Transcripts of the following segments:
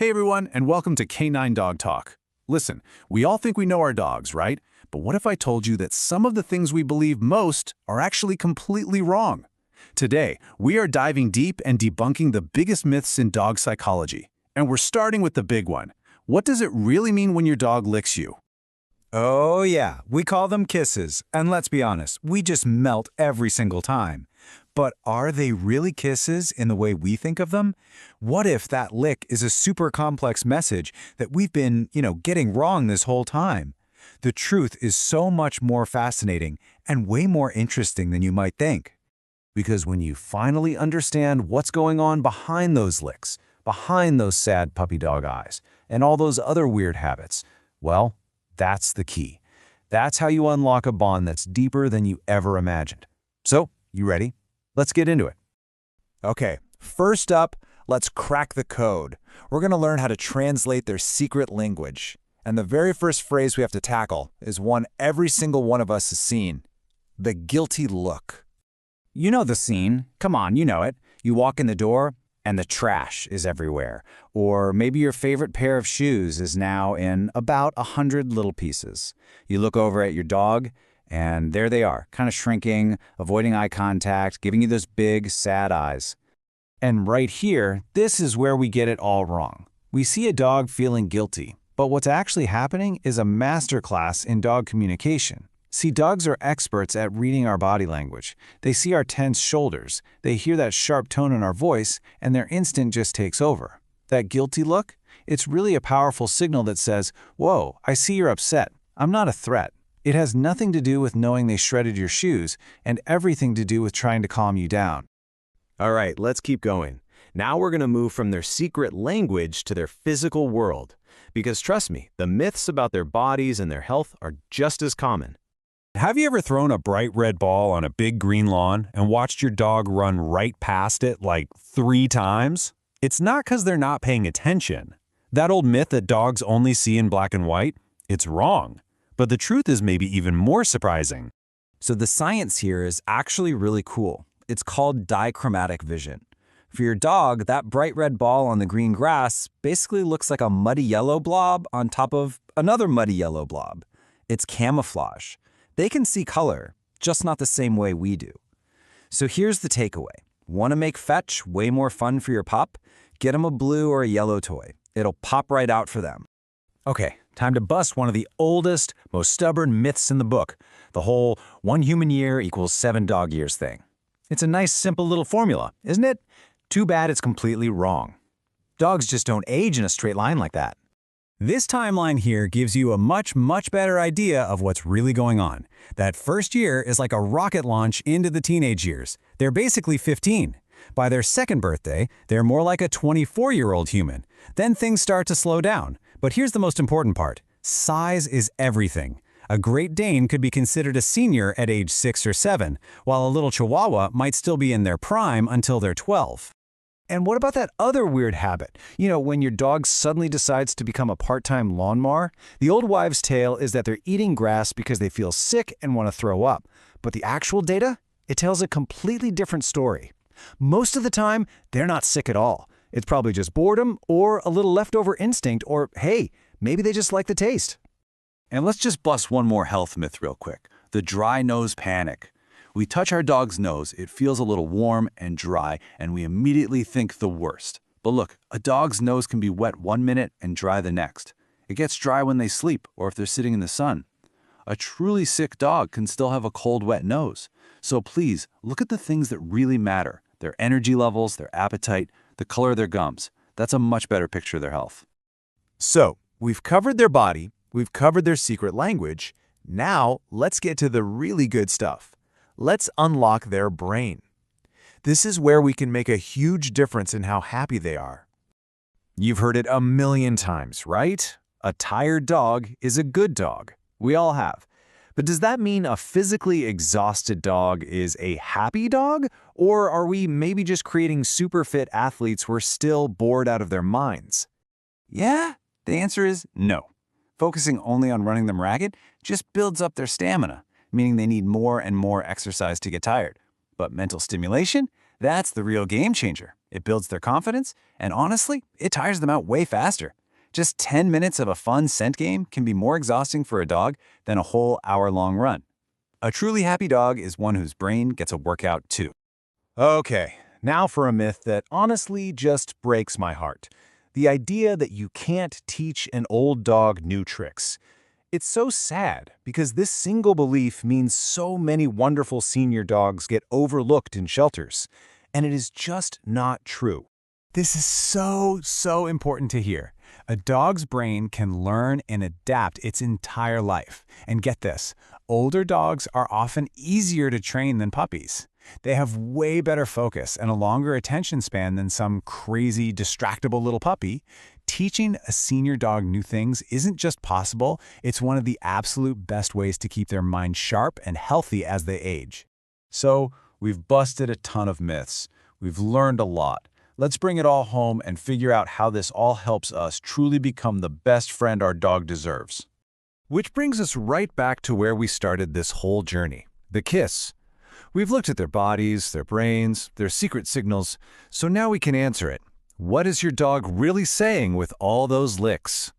Hey everyone, and welcome to K9 Dog Talk. Listen, we all think we know our dogs, right? But what if I told you that some of the things we believe most are actually completely wrong? Today, we are diving deep and debunking the biggest myths in dog psychology. And we're starting with the big one. What does it really mean when your dog licks you? Oh yeah, we call them kisses, and let's be honest, we just melt every single time. But are they really kisses in the way we think of them? What if that lick is a super complex message that we've been, getting wrong this whole time? The truth is so much more fascinating and way more interesting than you might think. Because when you finally understand what's going on behind those licks, behind those sad puppy dog eyes, and all those other weird habits, well, that's the key. That's how you unlock a bond that's deeper than you ever imagined. So, you ready? Let's get into it. Okay, first up, let's crack the code. We're going to learn how to translate their secret language. And the very first phrase we have to tackle is one every single one of us has seen: the guilty look. You know the scene. Come on, you know it. You walk in the door, and the trash is everywhere. Or maybe your favorite pair of shoes is now in about 100 little pieces. You look over at your dog, and there they are, kind of shrinking, avoiding eye contact, giving you those big, sad eyes. And right here, this is where we get it all wrong. We see a dog feeling guilty, but what's actually happening is a masterclass in dog communication. See, dogs are experts at reading our body language. They see our tense shoulders, they hear that sharp tone in our voice, and their instinct just takes over. That guilty look? It's really a powerful signal that says, "Whoa, I see you're upset. I'm not a threat." It has nothing to do with knowing they shredded your shoes and everything to do with trying to calm you down. All right, let's keep going. Now we're going to move from their secret language to their physical world. Because trust me, the myths about their bodies and their health are just as common. Have you ever thrown a bright red ball on a big green lawn and watched your dog run right past it like 3 times? It's not because they're not paying attention. That old myth that dogs only see in black and white? It's wrong. But the truth is maybe even more surprising. So the science here is actually really cool. It's called dichromatic vision. For your dog, that bright red ball on the green grass basically looks like a muddy yellow blob on top of another muddy yellow blob. It's camouflage. They can see color, just not the same way we do. So here's the takeaway. Want to make fetch way more fun for your pup? Get them a blue or a yellow toy. It'll pop right out for them. Okay, time to bust one of the oldest, most stubborn myths in the book, the whole 1 human year equals 7 dog years thing. It's a nice, simple little formula, isn't it? Too bad it's completely wrong. Dogs just don't age in a straight line like that. This timeline here gives you a much better idea of what's really going on. That first year is like a rocket launch into the teenage years. They're basically 15. By their second birthday, they're more like a 24-year-old human. Then things start to slow down. But here's the most important part. Size is everything. A Great Dane could be considered a senior at age 6 or 7, while a little Chihuahua might still be in their prime until they're 12. And what about that other weird habit? When your dog suddenly decides to become a part-time lawnmower? The old wives' tale is that they're eating grass because they feel sick and want to throw up. But the actual data? It tells a completely different story. Most of the time, they're not sick at all. It's probably just boredom or a little leftover instinct, or hey, maybe they just like the taste. And let's just bust one more health myth real quick. The dry nose panic. We touch our dog's nose, it feels a little warm and dry, and we immediately think the worst. But look, a dog's nose can be wet 1 minute and dry the next. It gets dry when they sleep or if they're sitting in the sun. A truly sick dog can still have a cold, wet nose. So please, look at the things that really matter. Their energy levels, their appetite, the color of their gums. That's a much better picture of their health. So, we've covered their body, we've covered their secret language. Now, let's get to the really good stuff. Let's unlock their brain. This is where we can make a huge difference in how happy they are. You've heard it a million times, right? A tired dog is a good dog. We all have. But does that mean a physically exhausted dog is a happy dog? Or are we maybe just creating super fit athletes who are still bored out of their minds? Yeah, the answer is no. Focusing only on running them ragged just builds up their stamina, meaning they need more and more exercise to get tired. But mental stimulation, that's the real game changer. It builds their confidence, and honestly, it tires them out way faster. Just 10 minutes of a fun scent game can be more exhausting for a dog than a whole hour-long run. A truly happy dog is one whose brain gets a workout too. Okay, now for a myth that honestly just breaks my heart. The idea that you can't teach an old dog new tricks. It's so sad because this single belief means so many wonderful senior dogs get overlooked in shelters. And it is just not true. This is so important to hear. A dog's brain can learn and adapt its entire life. And get this, older dogs are often easier to train than puppies. They have way better focus and a longer attention span than some crazy, distractible little puppy. Teaching a senior dog new things isn't just possible, it's one of the absolute best ways to keep their mind sharp and healthy as they age. So, we've busted a ton of myths. We've learned a lot. Let's bring it all home and figure out how this all helps us truly become the best friend our dog deserves. Which brings us right back to where we started this whole journey, the kiss. We've looked at their bodies, their brains, their secret signals, so now we can answer it. What is your dog really saying with all those licks?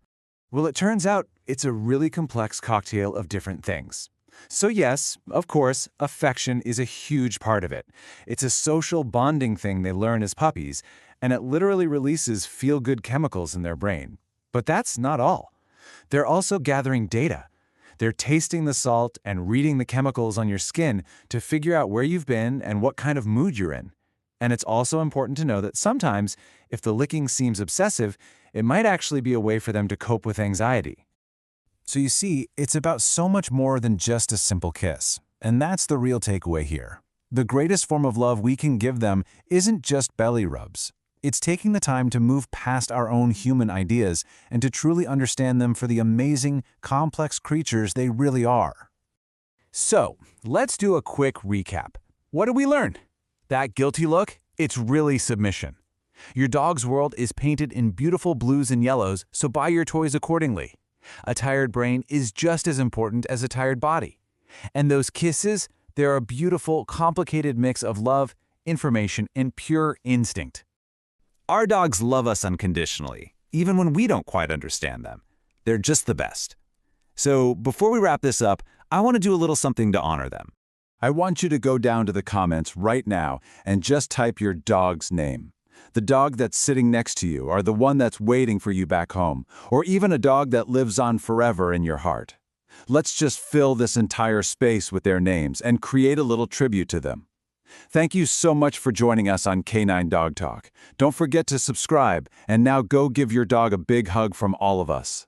Well, it turns out it's a really complex cocktail of different things. So yes, of course, affection is a huge part of it. It's a social bonding thing they learn as puppies, and it literally releases feel-good chemicals in their brain. But that's not all. They're also gathering data. They're tasting the salt and reading the chemicals on your skin to figure out where you've been and what kind of mood you're in. And it's also important to know that sometimes, if the licking seems obsessive, it might actually be a way for them to cope with anxiety. So you see, it's about so much more than just a simple kiss. And that's the real takeaway here. The greatest form of love we can give them isn't just belly rubs. It's taking the time to move past our own human ideas and to truly understand them for the amazing, complex creatures they really are. So, let's do a quick recap. What did we learn? That guilty look? It's really submission. Your dog's world is painted in beautiful blues and yellows, so buy your toys accordingly. A tired brain is just as important as a tired body. And those kisses, they're a beautiful, complicated mix of love, information, and pure instinct. Our dogs love us unconditionally, even when we don't quite understand them. They're just the best. So before we wrap this up, I want to do a little something to honor them. I want you to go down to the comments right now and just type your dog's name. The dog that's sitting next to you, or the one that's waiting for you back home, or even a dog that lives on forever in your heart. Let's just fill this entire space with their names and create a little tribute to them. Thank you so much for joining us on Canine Dog Talk. Don't forget to subscribe, and now go give your dog a big hug from all of us.